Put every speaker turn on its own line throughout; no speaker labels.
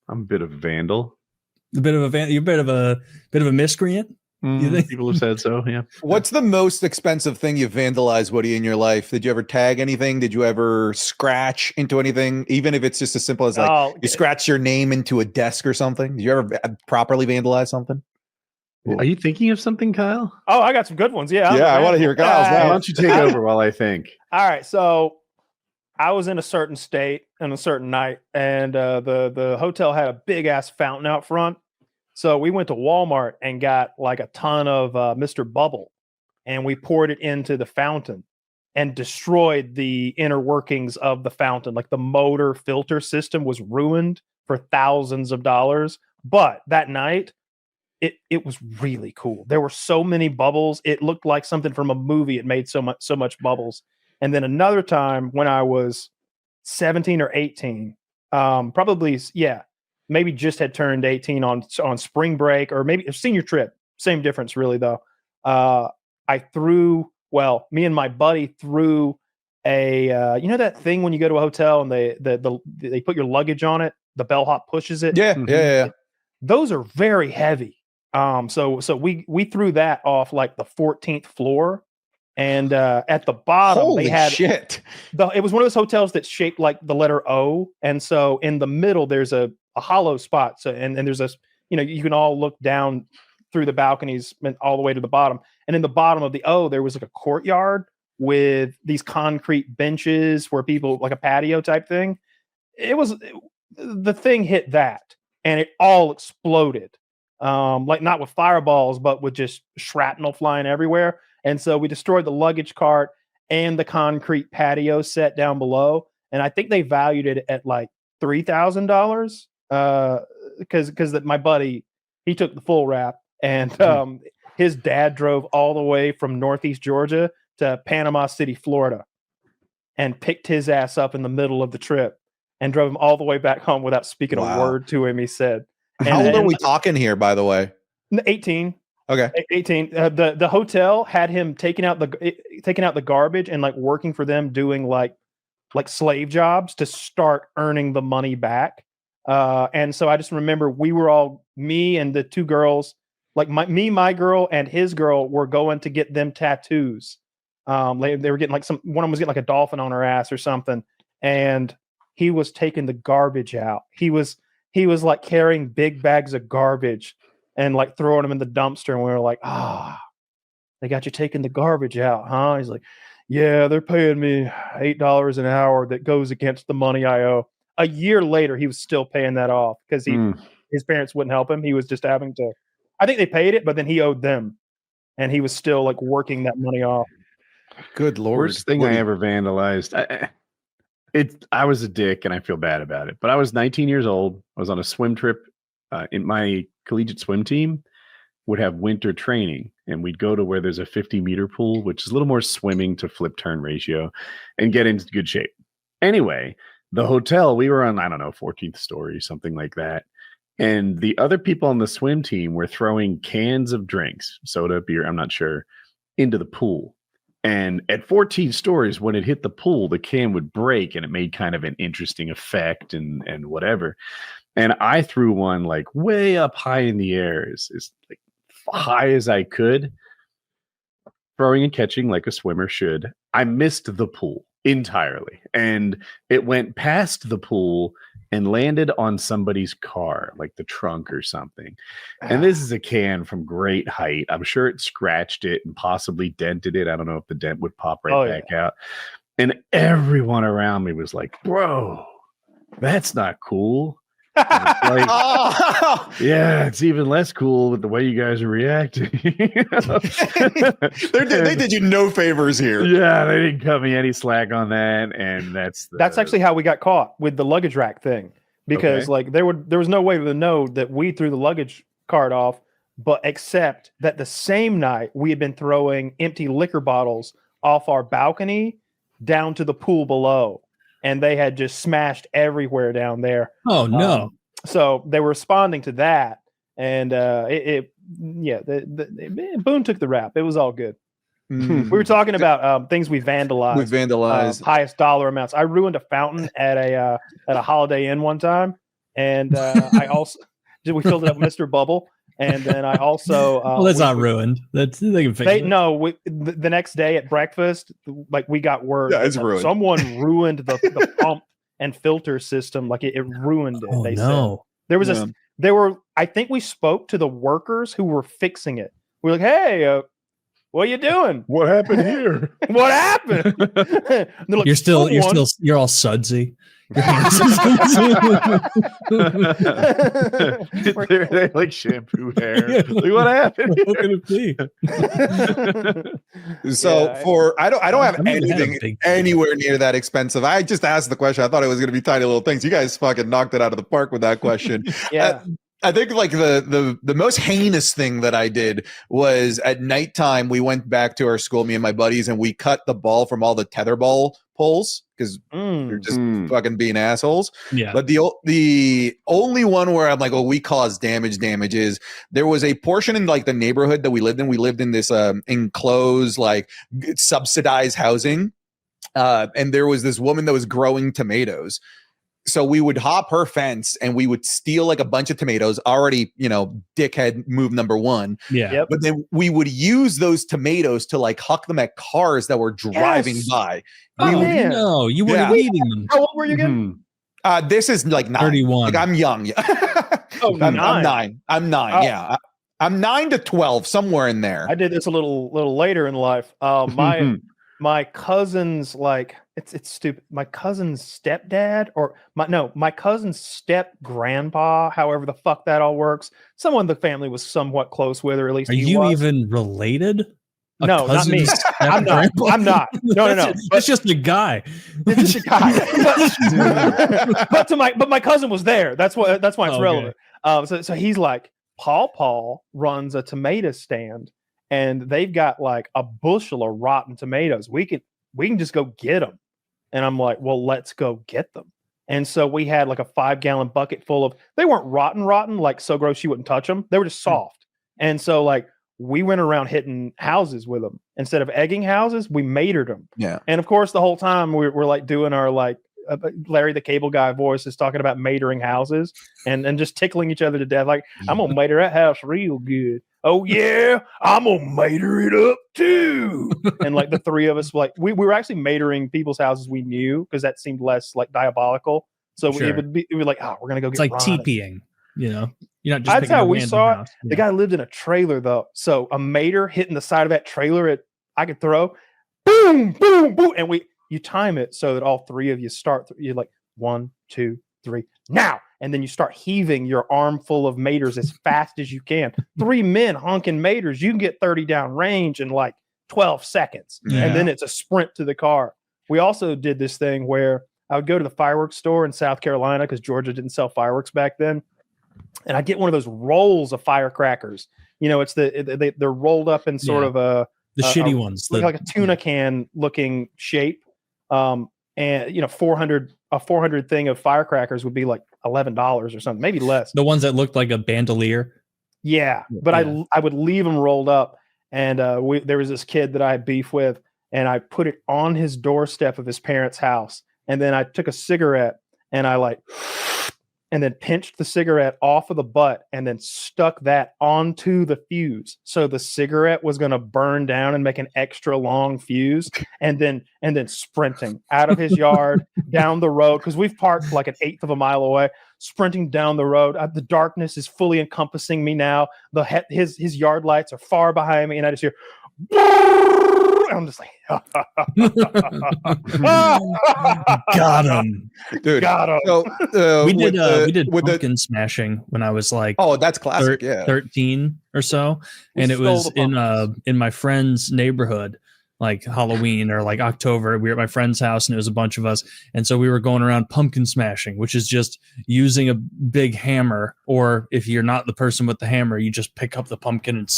I'm a bit of a vandal.
You're a bit of a miscreant. You think?
People have said so. Yeah.
What's the most expensive thing you've vandalized, Woody, in your life? Did you ever tag anything? Did you ever scratch into anything? Even if it's just as simple as like you scratch your name into a desk or something. Did you ever properly vandalize something?
Are you thinking of something, Kyle?
Oh, I got some good ones. Yeah.
I want to hear Kyle's.
Why don't you take over while I think?
All right. So I was in a certain state on a certain night, and the hotel had a big ass fountain out front. So we went to Walmart and got like a ton of Mr. Bubble, and we poured it into the fountain and destroyed the inner workings of the fountain. Like the motor filter system was ruined for thousands of dollars. But that night, it was really cool. There were so many bubbles. It looked like something from a movie. It made so much bubbles. And then another time when I was 17 or 18, maybe just had turned 18 on spring break or maybe a senior trip. Same difference, really, though. Me and my buddy threw a, that thing when you go to a hotel and they put your luggage on it, the bellhop pushes it.
Yeah.
Those are very heavy. So we threw that off like the 14th floor. And at the bottom, they had
shit.
It was one of those hotels that's shaped like the letter O, and so in the middle there's a hollow spot. So and there's you can all look down through the balconies and all the way to the bottom. And in the bottom of the O, there was like a courtyard with these concrete benches where people like a patio type thing. The thing hit that, and it all exploded. Like not with fireballs, but with just shrapnel flying everywhere. And so we destroyed the luggage cart and the concrete patio set down below. And I think they valued it at like $3,000 because my buddy, he took the full rap, and his dad drove all the way from Northeast Georgia to Panama City, Florida, and picked his ass up in the middle of the trip and drove him all the way back home without speaking a word to him, he said.
How old are we talking here, by the way?
18.
Okay.
18. The hotel had him taking out the garbage and like working for them, doing like slave jobs to start earning the money back. And so I just remember we were all, me and the two girls, like my girl and his girl, were going to get them tattoos. They were getting like one of them was getting like a dolphin on her ass or something, and he was taking the garbage out. He was like carrying big bags of garbage and like throwing them in the dumpster. And we were like, they got you taking the garbage out, huh? He's like, yeah, they're paying me $8 an hour. That goes against the money I owe. A year later, he was still paying that off because his parents wouldn't help him. He was just having to, I think they paid it, but then he owed them, and he was still like working that money off.
Good Lord.
Worst thing I ever vandalized. I was a dick and I feel bad about it, but I was 19 years old. I was on a swim trip. In my collegiate swim team would have winter training, and we'd go to where there's a 50-meter pool, which is a little more swimming to flip turn ratio, and get into good shape. Anyway, the hotel, we were on, 14th story, something like that. And the other people on the swim team were throwing cans of drinks, soda, beer, I'm not sure, into the pool. And at 14 stories, when it hit the pool, the can would break, and it made kind of an interesting effect and whatever. And I threw one like way up high in the air, as like high as I could, throwing and catching like a swimmer should. I missed the pool entirely, and it went past the pool and landed on somebody's car, like the trunk or something. And this is a can from great height. I'm sure it scratched it and possibly dented it. I don't know if the dent would pop back out. And everyone around me was like, bro, that's not cool. Like, yeah, it's even less cool with the way you guys are reacting.
They did you no favors here.
Yeah, they didn't cut me any slack on that, and that's
actually how we got caught with the luggage rack thing, because like there was no way to know that we threw the luggage cart off, but except that the same night we had been throwing empty liquor bottles off our balcony down to the pool below. And they had just smashed everywhere down there.
Oh no!
So they were responding to that, and Boone took the rap. It was all good. We were talking about things we vandalized.
We vandalized
highest dollar amounts. I ruined a fountain at a Holiday Inn one time, and I also we filled it up with Mr. Bubble. And then I also
well, that's not ruined. That's they can fix it.
No, the next day at breakfast, like we got word
it's ruined.
Someone ruined the pump and filter system. Like it ruined it.
Oh,
they
no.
said there was I think we spoke to the workers who were fixing it. We were like, hey, what are you doing?
What happened here?
What happened? Like,
you're all sudsy.
They like shampoo hair. Like, what happened?
What can it be?
So I don't have anything anywhere near that expensive. I just asked the question. I thought it was going to be tiny little things. You guys fucking knocked it out of the park with that question.
Yeah.
I think like the most heinous thing that I did was at nighttime, we went back to our school, me and my buddies, and we cut the ball from all the tetherball poles because they're just fucking being assholes.
Yeah.
But the only one where I'm like, oh, we caused damage is there was a portion in like the neighborhood that we lived in. We lived in this enclosed, like subsidized housing. And there was this woman that was growing tomatoes. So we would hop her fence and we would steal like a bunch of tomatoes already, dickhead move number one.
Yeah.
Yep.
But then we would use those tomatoes to like huck them at cars that were driving by.
Man.
No, you were leaving them.
How old were you again?
This is like 9.
31.
Like I'm young.
Oh,
I'm 9. I'm 9.
Oh.
Yeah. I'm 9 to 12, somewhere in there.
I did this a little later in life. My cousin's like it's stupid. My cousin's stepdad my cousin's step grandpa, however the fuck that all works. Someone the family was somewhat close with, or at least
Are you even related?
No, not me. I'm not. No.
It's just a guy.
It's just a guy. But my cousin was there. That's why it's relevant. So he's like, Paul runs a tomato stand. And they've got like a bushel of rotten tomatoes. We can just go get them. And I'm like, well, let's go get them. And so we had like a 5-gallon bucket full of. They weren't rotten, like so gross you wouldn't touch them. They were just soft. And so like we went around hitting houses with them instead of egging houses. We matered them.
Yeah.
And of course, the whole time we're like doing our like Larry the Cable Guy voice is talking about matering houses and just tickling each other to death. Like I'm gonna mater that house real good. Oh yeah, I'm gonna mater it up too. And like the three of us, like we were actually matering people's houses we knew because that seemed less like diabolical. So it would be like, we're gonna go get.
It's like TPing, You're not just.
That's how we saw it. The guy lived in a trailer though, so a mater hitting the side of that trailer, I could throw, boom, boom, boom, and you time it so that all three of you start. You're like 1, 2, 3, now. And then you start heaving your armful of maters as fast as you can. 3 men honking maters. You can get 30 down range in like 12 seconds. Yeah. And then it's a sprint to the car. We also did this thing where I would go to the fireworks store in South Carolina because Georgia didn't sell fireworks back then. And I'd get one of those rolls of firecrackers. It's they're rolled up in sort of the
shitty ones.
Like a tuna can looking shape. And 400 thing of firecrackers would be like $11 or something, maybe less.
The ones that looked like a bandolier.
Yeah, but I would leave them rolled up, and there was this kid that I had beef with, and I put it on his doorstep of his parents' house, and then I took a cigarette and and then pinched the cigarette off of the butt and then stuck that onto the fuse. So the cigarette was going to burn down and make an extra long fuse, and then sprinting out of his yard down the road. Cause we've parked like 1/8 of a mile away, sprinting down the road. The darkness is fully encompassing me now. His yard lights are far behind me. And I just hear, and I'm just like,
got him,
dude.
Got him.
So,
we did pumpkin smashing when I was like,
that's classic.
13 or so, and it was in my friend's neighborhood, like Halloween or like October. We were at my friend's house, and it was a bunch of us, and so we were going around pumpkin smashing, which is just using a big hammer, or if you're not the person with the hammer, you just pick up the pumpkin and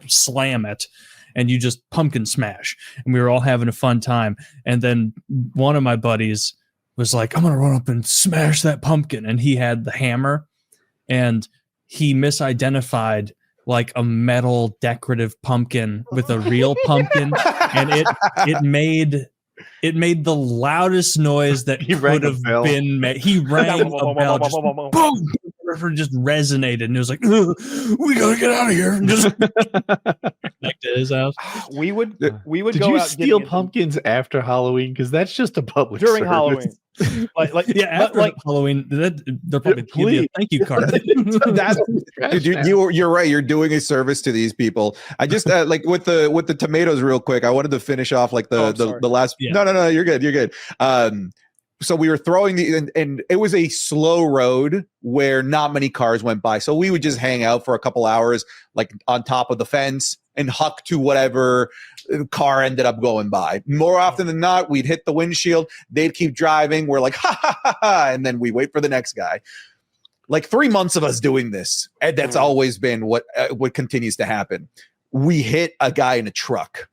slam it. And you just pumpkin smash. And we were all having a fun time. And then one of my buddies was like, I'm going to run up and smash that pumpkin. And he had the hammer. And he misidentified like a metal decorative pumpkin with a real pumpkin. And it made It made the loudest noise that could have been made. He rang a bell, just boom, just resonated, and it was like, we gotta get out of here. And just back to his house.
We would
Did
go
you
out
steal pumpkins after Halloween? Because that's just a public
during
service.
Halloween.
After Halloween, they're probably give you a thank you card.
You're right. You're doing a service to these people. I just like with the tomatoes real quick. I wanted to finish off like the last. Yeah. No, you're good. You're good. So we were throwing and it was a slow road where not many cars went by. So we would just hang out for a couple hours, like on top of the fence and huck to whatever car ended up going by. More often than not, we'd hit the windshield. They'd keep driving. We're like, ha, ha, ha, ha. And then we wait for the next guy. Like 3 months of us doing this. And that's always been what continues to happen. We hit a guy in a truck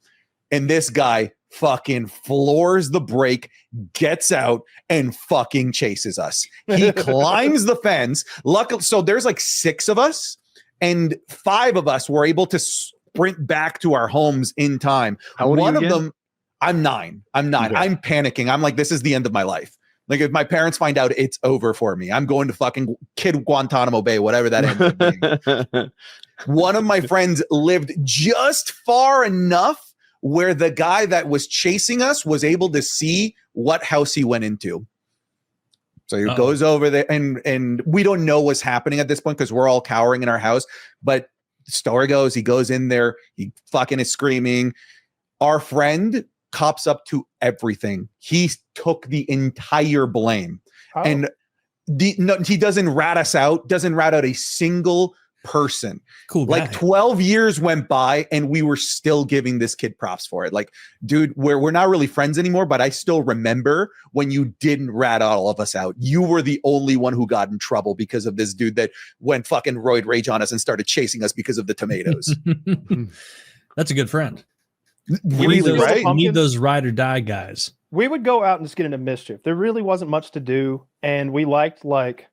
and this guy fucking floors the brake, gets out and fucking chases us. He climbs the fence. Luckily, so there's like 6 of us and 5 of us were able to sprint back to our homes in time.
How old
One
are you
of
again?
them, I'm 9. Okay. I'm panicking. I'm like, this is the end of my life. Like if my parents find out, it's over for me. I'm going to fucking Kid Guantanamo Bay, whatever that ends up being. One of my friends lived just far enough where the guy that was chasing us was able to see what house he went into. So he goes over there and we don't know what's happening at this point because we're all cowering in our house. But the story goes, he goes in there, he fucking is screaming. Our friend cops up to everything. He took the entire blame. And he doesn't rat us out, doesn't rat out a single person.
Cool guy.
Like 12 years went by and we were still giving this kid props for it. Like, dude, we're not really friends anymore, but I still remember when you didn't rat all of us out. You were the only one who got in trouble because of this dude that went fucking roid rage on us and started chasing us because of the tomatoes.
That's a good friend.
Really, right?
You need those ride or die guys.
We would go out and just get into mischief. There really wasn't much to do. And we liked like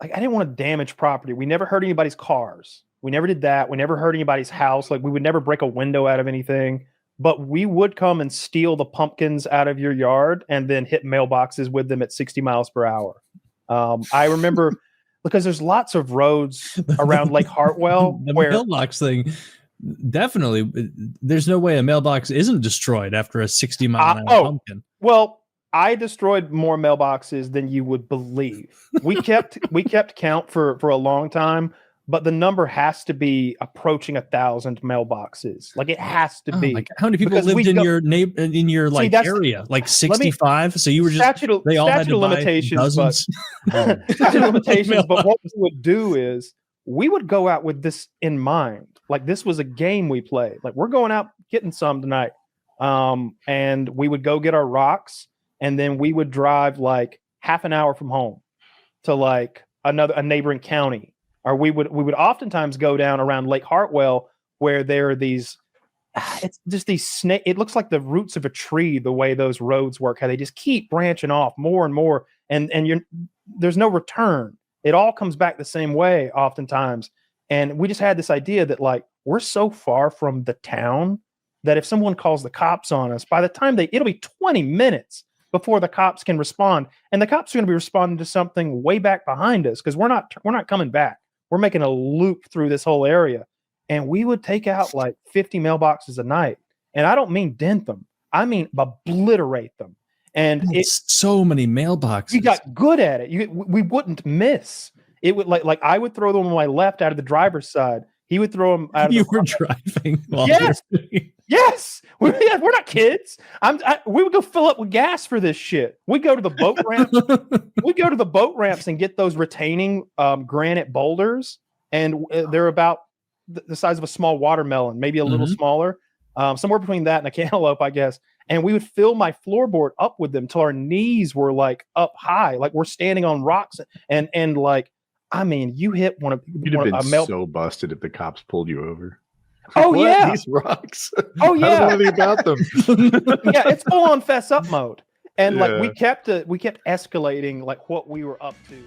I didn't want to damage property. We never hurt anybody's cars. We never did that. We never hurt anybody's house. Like we would never break a window out of anything, but we would come and steal the pumpkins out of your yard and then hit mailboxes with them at 60 miles per hour. I remember because there's lots of roads around Lake Hartwell.
The mailbox thing, definitely. There's no way a mailbox isn't destroyed after a 60-mile-an-hour pumpkin.
Well, I destroyed more mailboxes than you would believe. We kept count for a long time, but the number has to be approaching 1,000 mailboxes. Like it has to be.
How many people lived in your area? Like 65. So you were just statute of limitations.
Statute of limitations. But what we would do is we would go out with this in mind. Like this was a game we played. Like we're going out getting some tonight, and we would go get our rocks. And then we would drive like half an hour from home to like a neighboring county. Or we would oftentimes go down around Lake Hartwell where there are these, it's just these snake. It looks like the roots of a tree, the way those roads work, how they just keep branching off more and more. And there's no return. It all comes back the same way oftentimes. And we just had this idea that like, we're so far from the town that if someone calls the cops on us, by the time it'll be 20 minutes before the cops can respond. And the cops are going to be responding to something way back behind us because we're not coming back. We're making a loop through this whole area. And we would take out like 50 mailboxes a night. And I don't mean dent them. I mean obliterate them. And
it's so many mailboxes.
We got good at it. We wouldn't miss. It would like I would throw them on my left out of the driver's side. He would throw them out of
you were driving.
Yes. Yes. We're not kids. We would go fill up with gas for this shit. We go to the boat ramp. We go to the boat ramps and get those retaining granite boulders. And they're about the size of a small watermelon, maybe a little smaller, somewhere between that and a cantaloupe, I guess. And we would fill my floorboard up with them till our knees were like up high, like we're standing on rocks and like, I mean, you hit one of
you'd have been so busted if the cops pulled you over.
Oh yeah,
these rocks.
Oh yeah,
I don't know anything about them.
Yeah, it's full on fess up mode, and like we kept escalating like what we were up to.